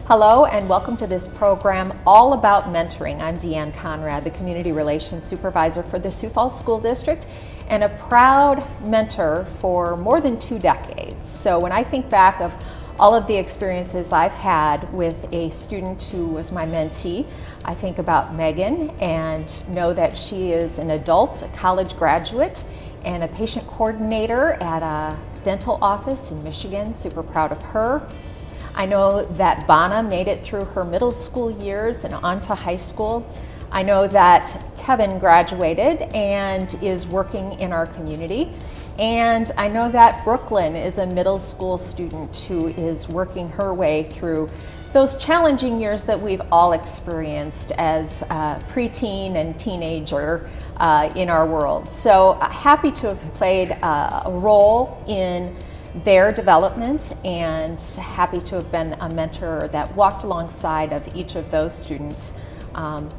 Hello and welcome to this program all about mentoring. I'm Deanne Conrad, the Community Relations Supervisor for the Sioux Falls School District and a proud mentor for more than 2 decades. So when I think back of all of the experiences I've had with a student who was my mentee, I think about Megan and know that she is an adult, a college graduate, and a patient coordinator at a dental office in Michigan. Super proud of her. I know that Bana made it through her middle school years and on to high school. I know that Kevin graduated and is working in our community. And I know that Brooklyn is a middle school student who is working her way through those challenging years that we've all experienced as preteen and teenager in our world. So happy to have played a role in their development and happy to have been a mentor that walked alongside of each of those students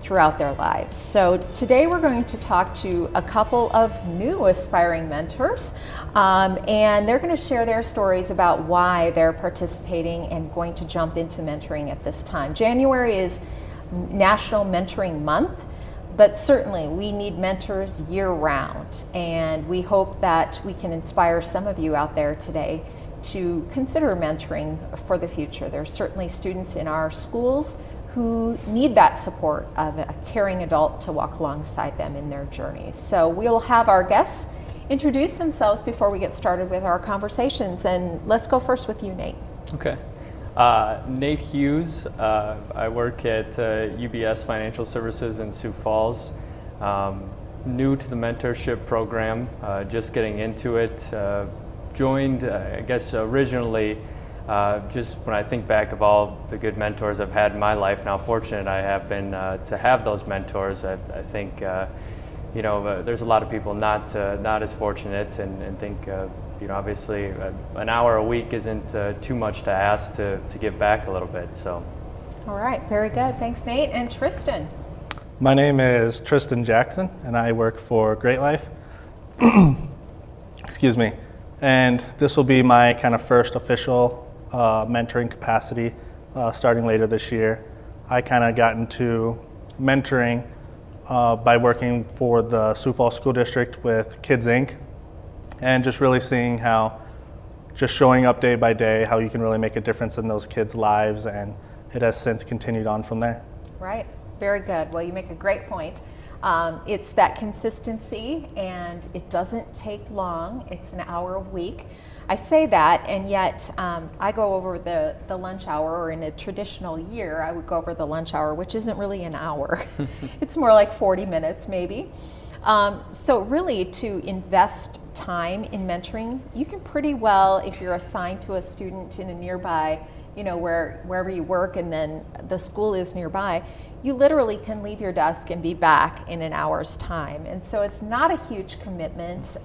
throughout their lives. So today we're going to talk to a couple of new aspiring mentors and they're going to share their stories about why they're participating and going to jump into mentoring at this time. January is National Mentoring Month. But certainly we need mentors year-round, and we hope that we can inspire some of you out there today to consider mentoring for the future. There's certainly students in our schools who need that support of a caring adult to walk alongside them in their journeys. So we'll have our guests introduce themselves before we get started with our conversations, and let's go first with you, Nate. Okay. Nate Hughes. I work at UBS Financial Services in Sioux Falls. New to the mentorship program, just getting into it. Joined, I guess, originally, just when I think back of all the good mentors I've had in my life, and how fortunate I have been to have those mentors. I think, there's a lot of people not as fortunate, and think, obviously an hour a week isn't too much to ask to give back a little bit. So. All right, very good. Thanks, Nate. And Tristan. My name is Tristan Jackson, and I work for Great Life. Excuse me. And this will be my kind of first official mentoring capacity starting later this year. I kind of got into mentoring by working for the Sioux Falls School District with Kids Inc. And just really seeing how just showing up day by day, how you can really make a difference in those kids' lives, and it has since continued on from there. Right, very good. Well, you make a great point. It's that consistency, and it doesn't take long. It's an hour a week. I say that, and yet I go over the lunch hour, or in a traditional year, I would go over the lunch hour, which isn't really an hour. It's more like 40 minutes maybe. So really, to invest time in mentoring, you can pretty well, if you're assigned to a student in a nearby, wherever you work and then the school is nearby, you literally can leave your desk and be back in an hour's time. And so it's not a huge commitment.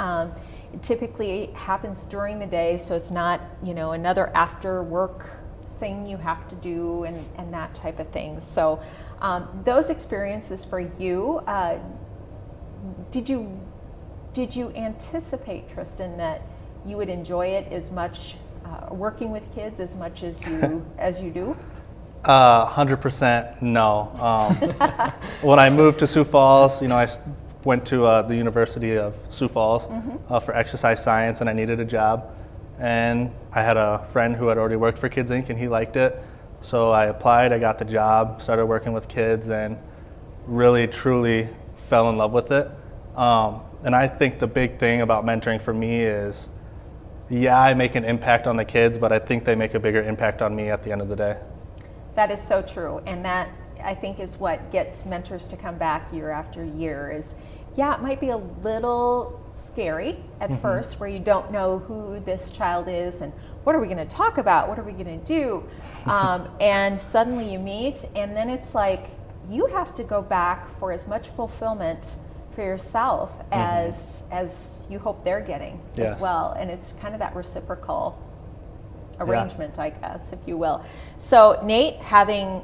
It typically happens during the day, so it's not, another after work thing you have to do and that type of thing. So those experiences for you, did you anticipate, Tristan, that you would enjoy it as much, working with kids as much as you do? 100% no. When I moved to Sioux Falls, I went to the University of Sioux Falls for exercise science, and I needed a job. And I had a friend who had already worked for Kids Inc. and he liked it. So I applied, I got the job, started working with kids, and really, truly fell in love with it. And I think the big thing about mentoring for me is, I make an impact on the kids, but I think they make a bigger impact on me at the end of the day. That is so true. And that, I think, is what gets mentors to come back year after year is, it might be a little scary at first, where you don't know who this child is and what are we going to talk about? What are we going to do? And suddenly you meet, and then it's like, you have to go back for as much fulfillment for yourself as you hope they're getting as well. And it's kind of that reciprocal arrangement, I guess, if you will. So Nate, having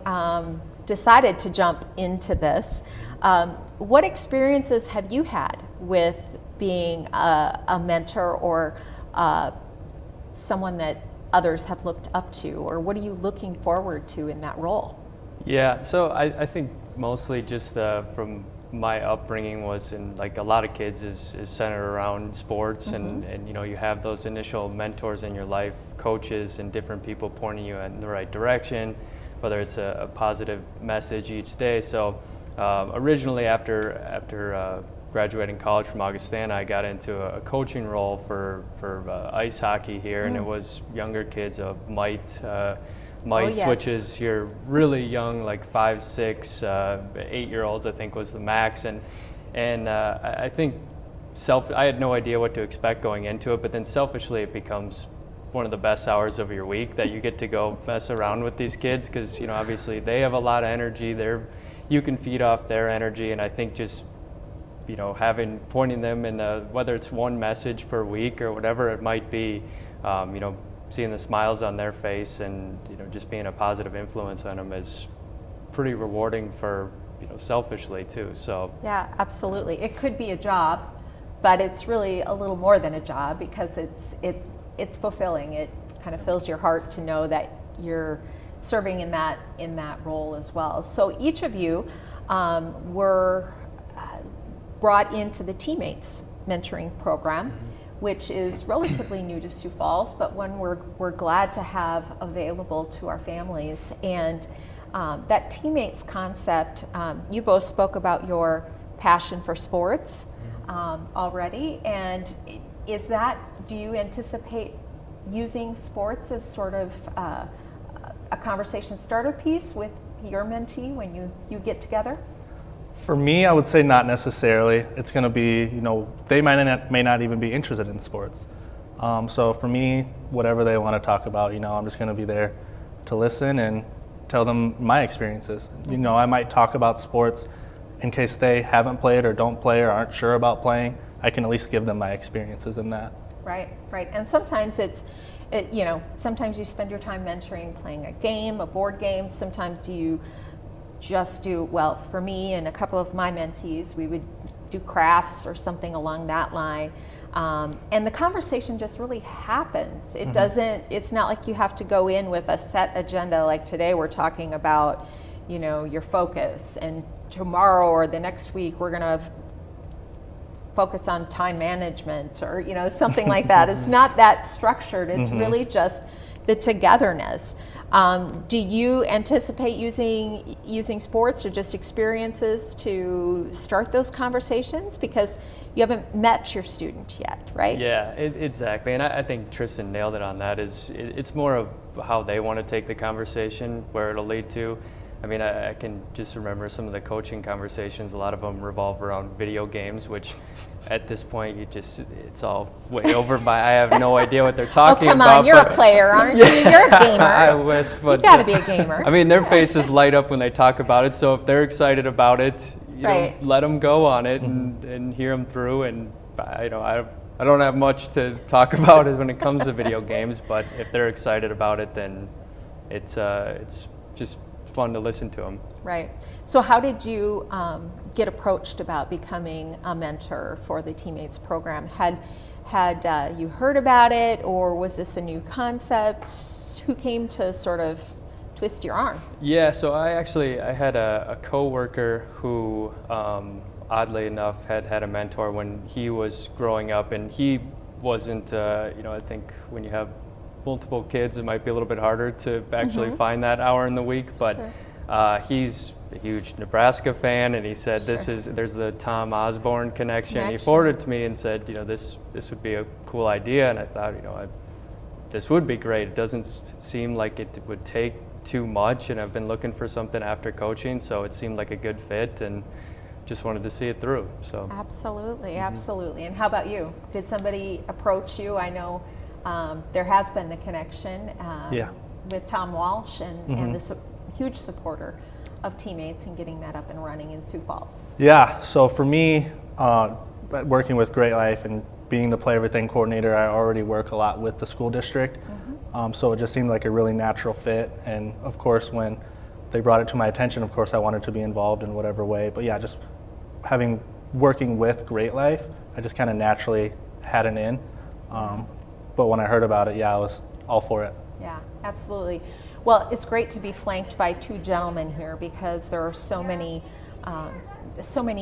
decided to jump into this, what experiences have you had with being a mentor or someone that others have looked up to, or what are you looking forward to in that role? Yeah, so I think mostly just from my upbringing was in, like a lot of kids, is centered around sports, and you know, you have those initial mentors in your life, coaches and different people pointing you in the right direction, whether it's a positive message each day. So originally after graduating college from Augustana, I got into a coaching role for ice hockey here, and it was younger kids, Mite yes. which is your really young, like 5, 6, 8-year-olds, I think was the max, and I think I had no idea what to expect going into it, but then selfishly it becomes one of the best hours of your week, that you get to go mess around with these kids, because you know, obviously they have a lot of energy. You can feed off their energy, and I think just, you know, pointing them in whether it's one message per week or whatever it might be, you know, seeing the smiles on their face and, you know, just being a positive influence on them is pretty rewarding for, you know, selfishly too. So Yeah, absolutely. It could be a job, but it's really a little more than a job, because it's fulfilling. It kind of fills your heart to know that you're serving in that role as well. So each of you were brought into the Teammates mentoring program, which is relatively new to Sioux Falls, but one we're glad to have available to our families. And that Teammates concept, you both spoke about your passion for sports already, and do you anticipate using sports as sort of a conversation starter piece with your mentee when you get together? For me, I would say not necessarily. It's going to be, you know, they may not even be interested in sports. So for me, whatever they want to talk about, you know, I'm just going to be there to listen and tell them my experiences. You know, I might talk about sports in case they haven't played or don't play or aren't sure about playing. I can at least give them my experiences in that. Right. And sometimes sometimes you spend your time mentoring, playing a game, a board game. Sometimes you just do, well, for me and a couple of my mentees, we would do crafts or something along that line. And the conversation just really happens. It's not like you have to go in with a set agenda, like today we're talking about, you know, your focus, and tomorrow or the next week we're gonna focus on time management, or, you know, something like that. It's not that structured. It's really just the togetherness. Do you anticipate using sports or just experiences to start those conversations? Because you haven't met your student yet, right? Yeah, exactly. And I think Tristan nailed it on that. It's more of how they want to take the conversation, where it'll lead to. I mean, I can just remember some of the coaching conversations. A lot of them revolve around video games, which at this point, it's all way over my, I have no idea what they're talking about. Oh, come on, you're a player, aren't you? You're a gamer. I wish, but you've got to be a gamer. I mean, their faces light up when they talk about it, so if they're excited about it, you know, let them go on it and hear them through. And I don't have much to talk about when it comes to video games, but if they're excited about it, then it's just fun to listen to them. Right. So how did you get approached about becoming a mentor for the Teammates program? Had you heard about it, or was this a new concept? Who came to sort of twist your arm? Yeah, so I had a coworker who, oddly enough, had a mentor when he was growing up, and he wasn't, I think when you have multiple kids, it might be a little bit harder to actually find that hour in the week, but he's a huge Nebraska fan, and he said there's the Tom Osborne connection. He forwarded it to me and said, this would be a cool idea, and I thought, this would be great. It doesn't seem like it would take too much, and I've been looking for something after coaching, so it seemed like a good fit, and just wanted to see it through. So absolutely. And how about you? Did somebody approach you? I know there has been the connection with Tom Walsh, and this huge supporter of Teammates and getting that up and running in Sioux Falls. Yeah, so for me, working with Great Life and being the Play Everything coordinator, I already work a lot with the school district. So it just seemed like a really natural fit. And of course, when they brought it to my attention, of course, I wanted to be involved in whatever way. But yeah, just working with Great Life, I just kind of naturally had an in. But when I heard about it, I was all for it. Yeah, absolutely. Well, it's great to be flanked by two gentlemen here because there are so many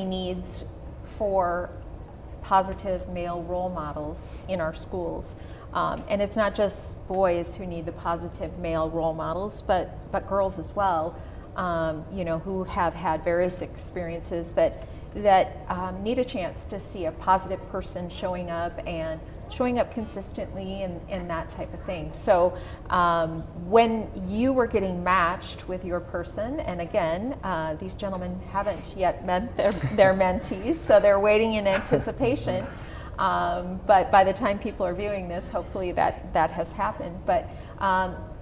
needs for positive male role models in our schools. And it's not just boys who need the positive male role models, but girls as well, who have had various experiences that need a chance to see a positive person showing up consistently and that type of thing. So when you were getting matched with your person, and again, these gentlemen haven't yet met their mentees, so they're waiting in anticipation. But by the time people are viewing this, hopefully that has happened. But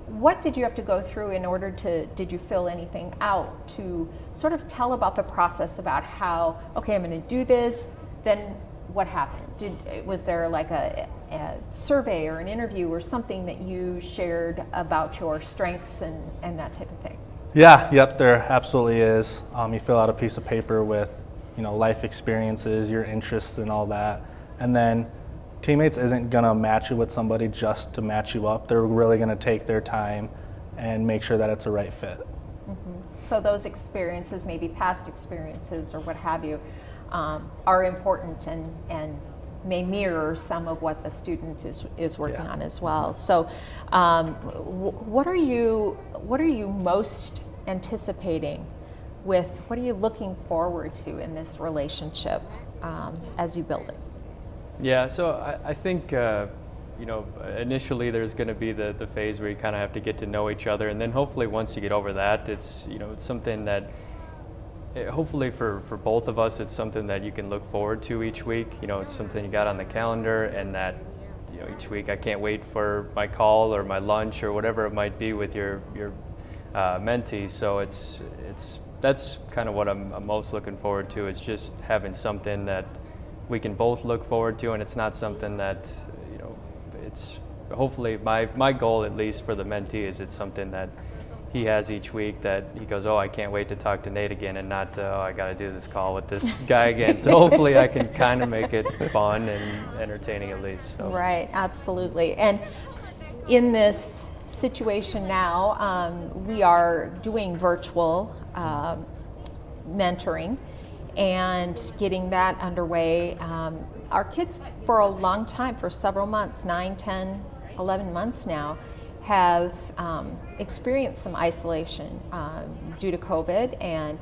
what did you have to go through in order did you fill anything out to sort of tell about the process about how, okay, I'm going to do this, then what happened? Was there like a survey or an interview or something that you shared about your strengths and that type of thing? Yep, there absolutely is. You fill out a piece of paper with, life experiences, your interests and all that. And then teammates isn't gonna match you with somebody just to match you up. They're really gonna take their time and make sure that it's a right fit. Mm-hmm. So those experiences, maybe past experiences or what have you, are important and may mirror some of what the student is working on as well. So what are you most anticipating with, what are you looking forward to in this relationship as you build it? Yeah, so I think initially there's going to be the phase where you kind of have to get to know each other, and then hopefully once you get over that, it's it's something that hopefully for both of us, it's something that you can look forward to each week. It's something you got on the calendar, and that each week I can't wait for my call or my lunch or whatever it might be with your mentee. So that's kind of what I'm most looking forward to, is just having something that we can both look forward to, and it's not something that it's hopefully my goal, at least for the mentee, is it's something that he has each week that he goes, oh, I can't wait to talk to Nate again, and not, oh, I got to do this call with this guy again. So hopefully I can kind of make it fun and entertaining at least. So. Right, absolutely. And in this situation now, we are doing virtual mentoring and getting that underway. Our kids, for a long time, for several months, 9, 10, 11 months now, have experienced some isolation due to COVID, and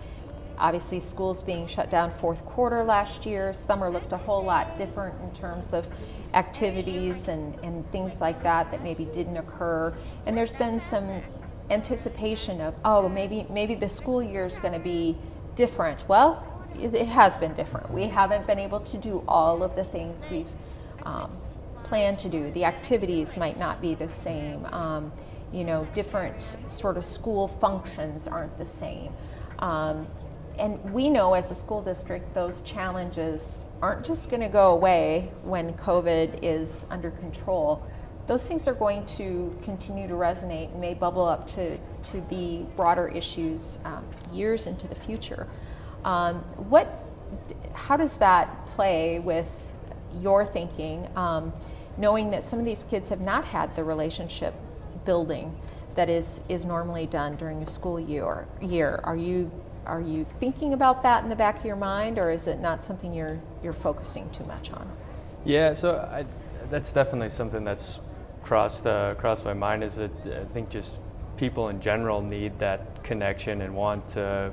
obviously schools being shut down fourth quarter last year. Summer looked a whole lot different in terms of activities and things like that maybe didn't occur. And there's been some anticipation of, oh, maybe the school year is going to be different. Well, it has been different. We haven't been able to do all of the things we've planned to do. The activities might not be the same. Different sort of school functions aren't the same. And we know as a school district, those challenges aren't just going to go away when COVID is under control. Those things are going to continue to resonate and may bubble up to be broader issues years into the future. How does that play with your thinking, knowing that some of these kids have not had the relationship building that is normally done during a school year? Are you thinking about that in the back of your mind, or is it not something you're focusing too much on? Yeah, so that's definitely something that's crossed my mind. Is that I think just people in general need that connection and want to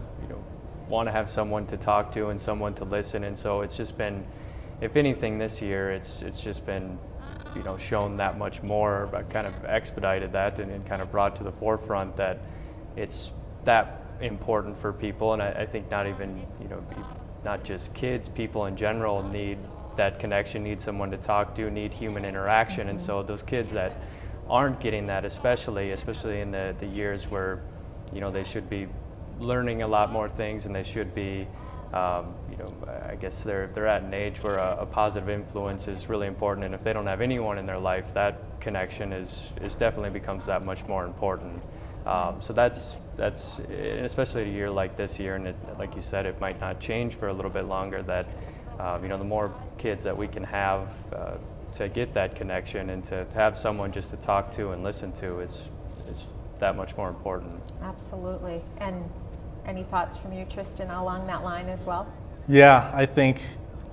have someone to talk to and someone to listen. And so it's just been, if anything, this year it's just been shown that much more, but kind of expedited that and kind of brought to the forefront that it's that important for people. And I think not even not just kids, people in general need that connection, need someone to talk to, need human interaction. Mm-hmm. And so those kids that aren't getting that, especially in the years where they should be learning a lot more things, and they should be I guess they're at an age where a positive influence is really important, and if they don't have anyone in their life, that connection is definitely becomes that much more important. So that's and especially a year like this year, and like you said, it might not change for a little bit longer. That the more kids that we can have to get that connection and to have someone just to talk to and listen to is that much more important. Absolutely. And any thoughts from you, Tristan, along that line as well? Yeah, I think,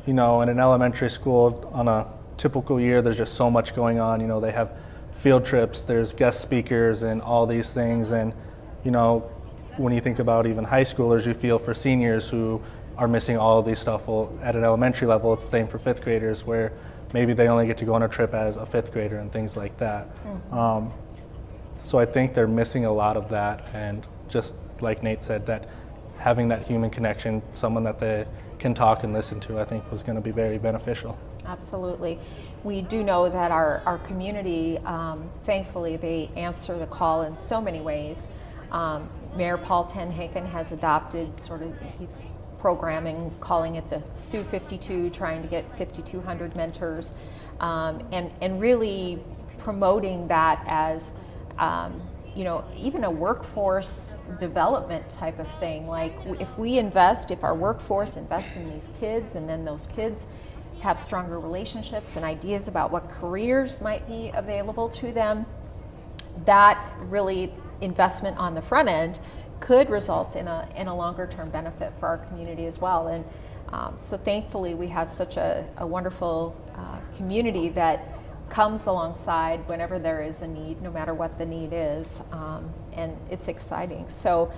in an elementary school on a typical year, there's just so much going on. They have field trips, there's guest speakers and all these things. And, when you think about even high schoolers, you feel for seniors who are missing all of these stuff. Well, at an elementary level, it's the same for fifth graders, where maybe they only get to go on a trip as a fifth grader and things like that. Mm-hmm. So I think they're missing a lot of that, and just like Nate said, that having that human connection, someone that they can talk and listen to, I think was going to be very beneficial. Absolutely. We do know that our community, thankfully, they answer the call in so many ways. Mayor Paul Tenhaken has adopted he's programming, calling it the Sioux 52, trying to get 5,200 mentors, and really promoting that as even a workforce development type of thing. Like if our workforce invests in these kids, and then those kids have stronger relationships and ideas about what careers might be available to them, that really investment on the front end could result in a longer term benefit for our community as well. And so thankfully we have such a wonderful community that comes alongside whenever there is a need, no matter what the need is, and it's exciting. So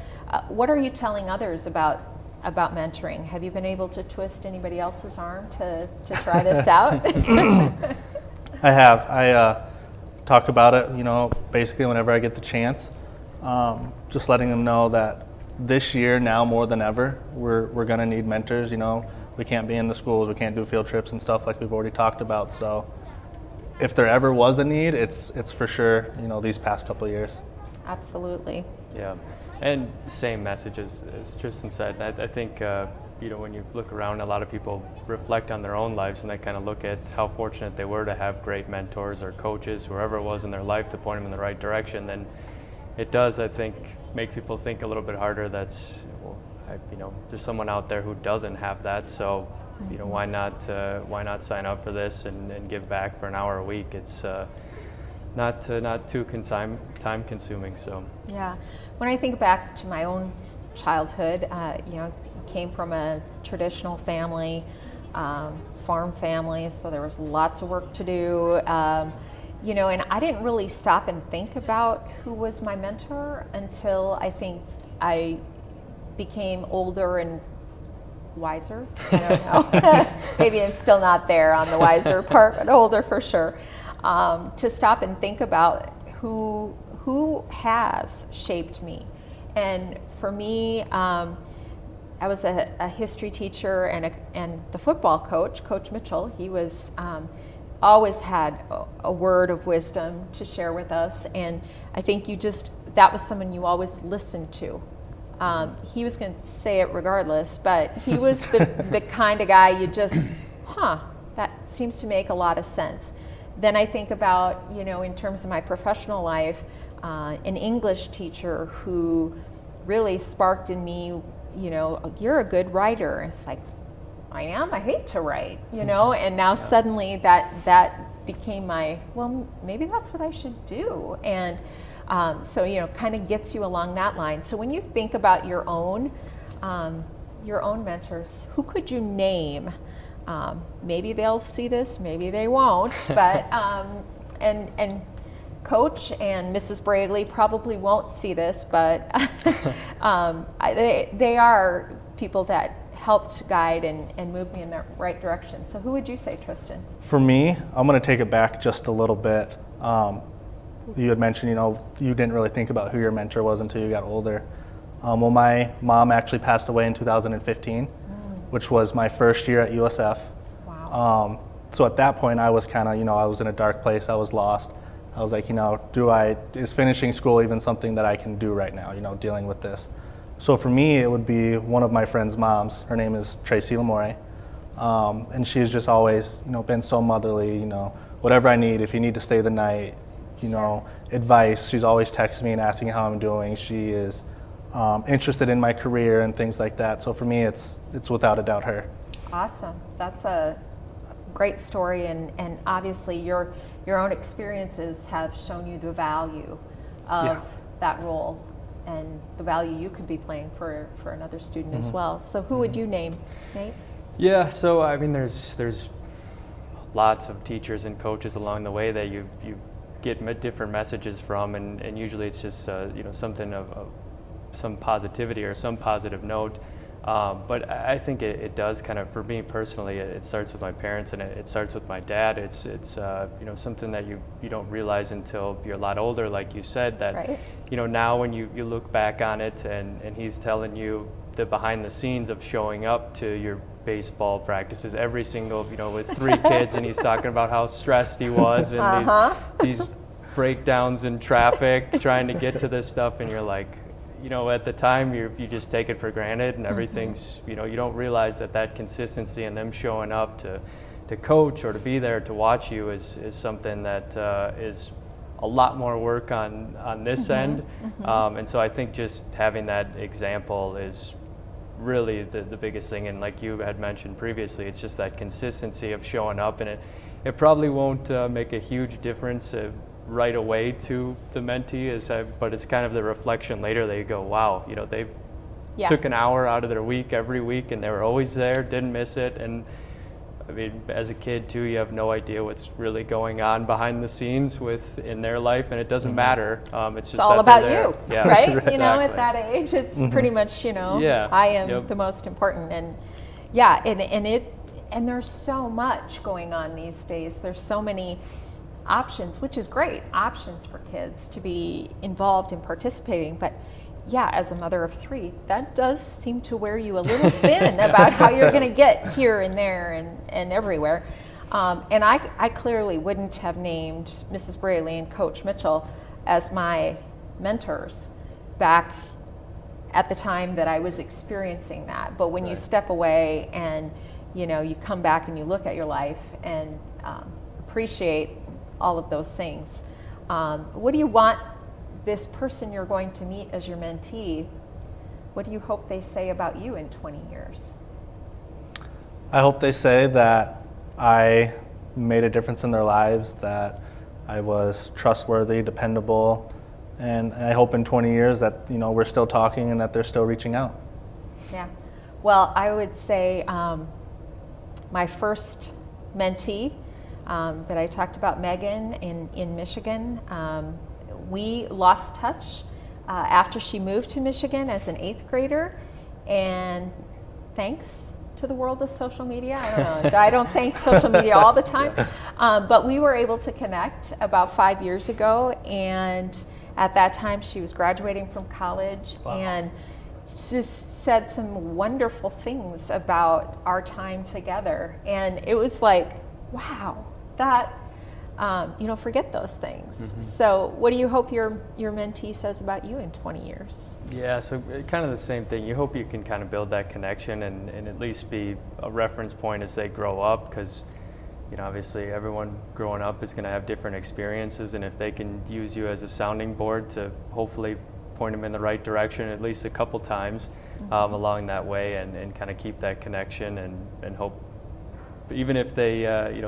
what are you telling others about mentoring? Have you been able to twist anybody else's arm to try this out? I have. I talk about it, basically whenever I get the chance. Just letting them know that this year, now more than ever, we're going to need mentors. We can't be in the schools, we can't do field trips and stuff like we've already talked about. So if there ever was a need, it's for sure, these past couple of years. Absolutely. Yeah, and same message as Tristan said. I think when you look around, a lot of people reflect on their own lives and they kind of look at how fortunate they were to have great mentors or coaches, whoever it was in their life, to point them in the right direction. Then it does, I think, make people think a little bit harder. There's someone out there who doesn't have that, so why not sign up for this and give back for an hour a week? It's not too time consuming. So yeah, when I think back to my own childhood, came from a traditional family, farm family, so there was lots of work to do. And I didn't really stop and think about who was my mentor until I think I became older and wiser. I don't know. Maybe I'm still not there on the wiser part, but older for sure. To stop and think about who has shaped me. And for me, I was a history teacher and the football coach, Coach Mitchell. He was always had a word of wisdom to share with us, and I think that was someone you always listened to. He was going to say it regardless, but he was the kind of guy you just, that seems to make a lot of sense. Then I think about, in terms of my professional life, an English teacher who really sparked in me, you're a good writer. It's like, I am. I hate to write, and now suddenly that became maybe that's what I should do. And so, kind of gets you along that line. So when you think about your own mentors, who could you name? Maybe they'll see this, maybe they won't, but, and Coach and Mrs. Bragley probably won't see this, but they are people that helped guide and move me in the right direction. So who would you say, Tristan? For me, I'm going to take it back just a little bit. You had mentioned, you didn't really think about who your mentor was until you got older. Well, my mom actually passed away in 2015, which was my first year at USF. Wow. So at that point, I was kind of, I was in a dark place. I was lost. I was like, is finishing school even something that I can do right now, dealing with this? So for me, it would be one of my friend's moms. Her name is Tracy Lamore. And she's just always, been so motherly, whatever I need, if you need to stay the night, advice. She's always texting me and asking how I'm doing. She is interested in my career and things like that. So for me, it's without a doubt her. Awesome. That's a great story, and obviously your own experiences have shown you the value of that role and the value you could be playing for another student as well. So who would you name, Nate? Yeah, so I mean, there's lots of teachers and coaches along the way that you get different messages from, and usually it's just something of some positivity or some positive note. But I think it does kind of, for me personally, it starts with my parents, and it starts with my dad. It's something that you don't realize until you're a lot older, like you said, that Right. Now when you look back on it, and he's telling you the behind the scenes of showing up to your baseball practices every single, with 3 kids, and he's talking about how stressed he was, and these breakdowns in traffic trying to get to this stuff, and you're like, at the time you just take it for granted, and everything's, you don't realize that consistency and them showing up to coach or to be there to watch you is something that is a lot more work on this end. And so I think just having that example is really the biggest thing. And like you had mentioned previously, it's just that consistency of showing up, and it probably won't make a huge difference right away to the mentee, but it's kind of the reflection later. They go, wow, they took an hour out of their week every week, and they were always there, didn't miss it. And I mean, as a kid too, you have no idea what's really going on behind the scenes in their life, and it doesn't matter. It's all about you, yeah. right? Exactly. At that age, it's pretty much, I am the most important, and and there's so much going on these days. There's so many options, which is great, options for kids to be involved in participating. But yeah, as a mother of 3, that does seem to wear you a little thin about how you're going to get here and there and everywhere. And I clearly wouldn't have named Mrs. Braley and Coach Mitchell as my mentors back at the time that I was experiencing that. But when you step away and you come back and you look at your life and appreciate all of those things, what do you want this person you're going to meet as your mentee, what do you hope they say about you in 20 years? I hope they say that I made a difference in their lives, that I was trustworthy, dependable, and I hope in 20 years that we're still talking and that they're still reaching out. Yeah. Well, I would say my first mentee that I talked about, Megan in Michigan, we lost touch after she moved to Michigan as an 8th grader, and thanks to the world of social media, I don't know, I don't thank social media all the time, but we were able to connect about 5 years ago, and at that time she was graduating from college. Wow. And just said some wonderful things about our time together, and it was like, wow, that forget those things. So what do you hope your mentee says about you in 20 years? Yeah, so kind of the same thing. You hope you can kind of build that connection and at least be a reference point as they grow up, because obviously everyone growing up is going to have different experiences, and if they can use you as a sounding board to hopefully point them in the right direction at least a couple times along that way, and kind of keep that connection, and hope, even if they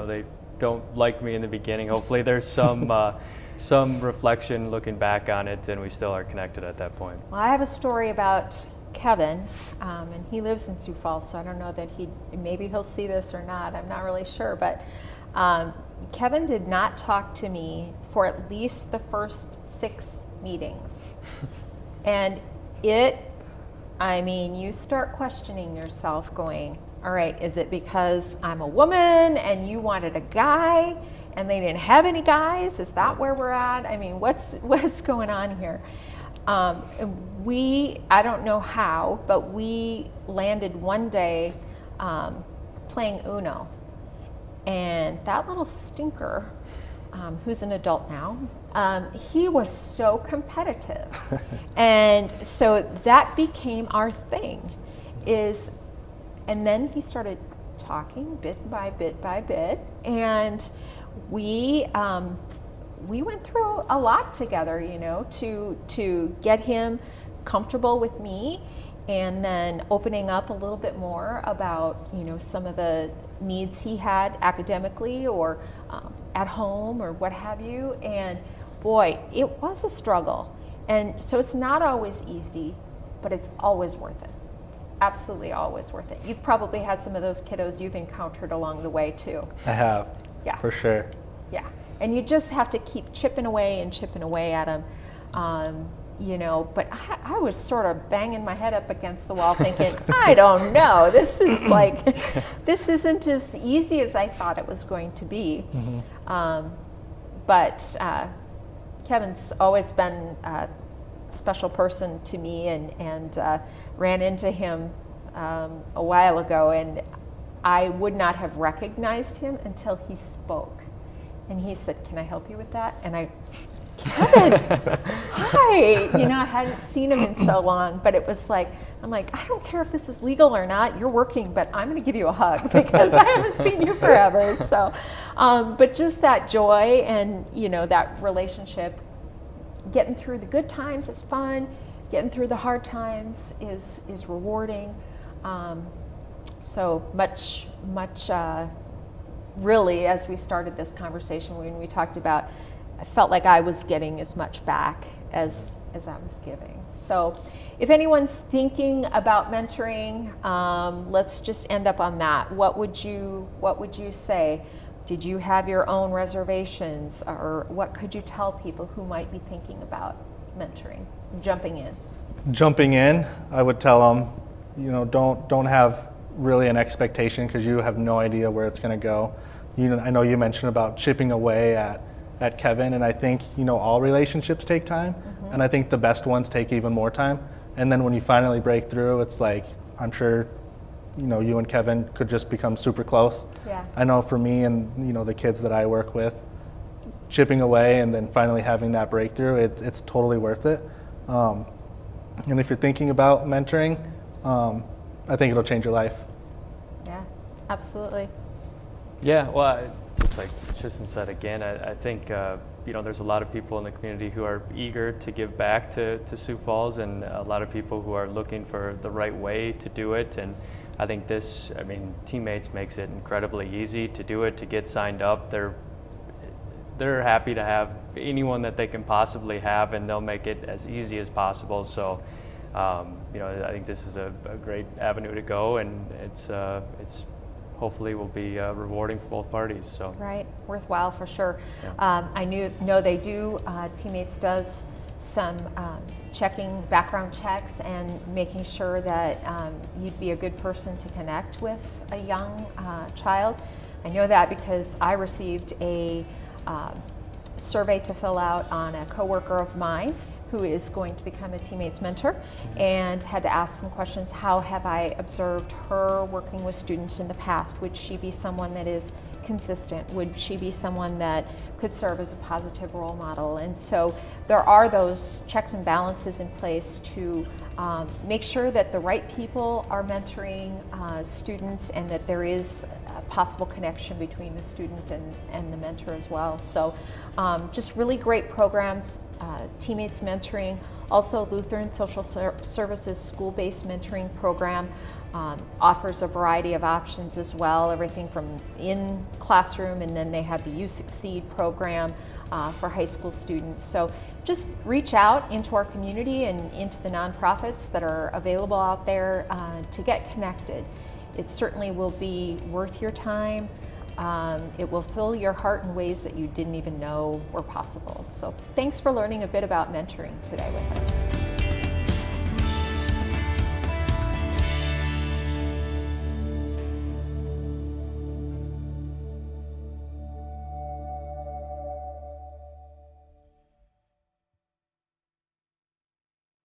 they don't like me in the beginning, hopefully there's some reflection looking back on it, and we still are connected at that point. Well, I have a story about Kevin, and he lives in Sioux Falls, so I don't know that maybe he'll see this or not, I'm not really sure, but Kevin did not talk to me for at least the first 6 meetings. And you start questioning yourself, going, all right, is it because I'm a woman and you wanted a guy and they didn't have any guys? Is that where we're at? I mean, what's going on here? I don't know how, but we landed one day playing Uno. And that little stinker, who's an adult now, he was so competitive. And so that became our thing, and then he started talking bit by bit by bit, and we went through a lot together, to get him comfortable with me, and then opening up a little bit more about, you know, some of the needs he had academically or at home or what have you. And boy, it was a struggle. And so it's not always easy, but it's always worth it. Absolutely always worth it. You've probably had some of those kiddos you've encountered along the way too. I have, Yeah. for sure. Yeah, and you just have to keep chipping away at them. You know, but I was sort of banging my head up against the wall thinking, I don't know, this is like, this isn't as easy as I thought it was going to be. But Kevin's always been a special person to me, and ran into him a while ago, and I would not have recognized him until he spoke. And he said, "Can I help you with that?" And I, Kevin, hi. You know, I hadn't seen him in so long, but it was like, I'm like, I don't care if this is legal or not, you're working, but I'm going to give you a hug because I haven't seen you forever. So, but just that joy and, you know, that relationship, getting through the good times is fun, getting through the hard times is rewarding. So much, really, as we started this conversation, when we talked about, I felt like I was getting as much back as I was giving. So if anyone's thinking about mentoring, let's just end up on that. What would you say? Did you have your own reservations, or what could you tell people who might be thinking about mentoring, jumping in? Jumping in, I would tell them, you know, don't have really an expectation because you have no idea where it's going to go. You know, I know you mentioned about chipping away at Kevin, and I think, you know, all relationships take time, and I think the best ones take even more time. And then when you finally break through, it's like, I'm sure, you know, you and Kevin could just become super close. Yeah. I know for me and, you know, the kids that I work with, chipping away and then finally having that breakthrough, it's totally worth it. And if you're thinking about mentoring, I think it'll change your life. Yeah, absolutely. Yeah, well, just like Tristan said again, I think you know, there's a lot of people in the community who are eager to give back to Sioux Falls, and a lot of people who are looking for the right way to do it. And I think this, I mean, Teammates makes it incredibly easy to do it, to get signed up. They're happy to have anyone that they can possibly have, and they'll make it as easy as possible. So, you know, I think this is a great avenue to go, and it's hopefully will be rewarding for both parties. So Right, worthwhile for sure. Yeah. I know they do. Teammates does some checking background checks and making sure that you'd be a good person to connect with a young child. I know that because I received a survey to fill out on a coworker of mine who is going to become a Teammates mentor, and had to ask some questions. How have I observed her working with students in the past? Would she be someone that is consistent? Would she be someone that could serve as a positive role model? And so there are those checks and balances in place to make sure that the right people are mentoring students, and that there is a possible connection between the student and the mentor as well. So just really great programs. Teammates mentoring, also Lutheran Social Services school-based mentoring program offers a variety of options as well, everything from in classroom, and then they have the You Succeed program for high school students. So just reach out into our community and into the nonprofits that are available out there to get connected. It certainly will be worth your time. It will fill your heart in ways that you didn't even know were possible. So thanks for learning a bit about mentoring today with us.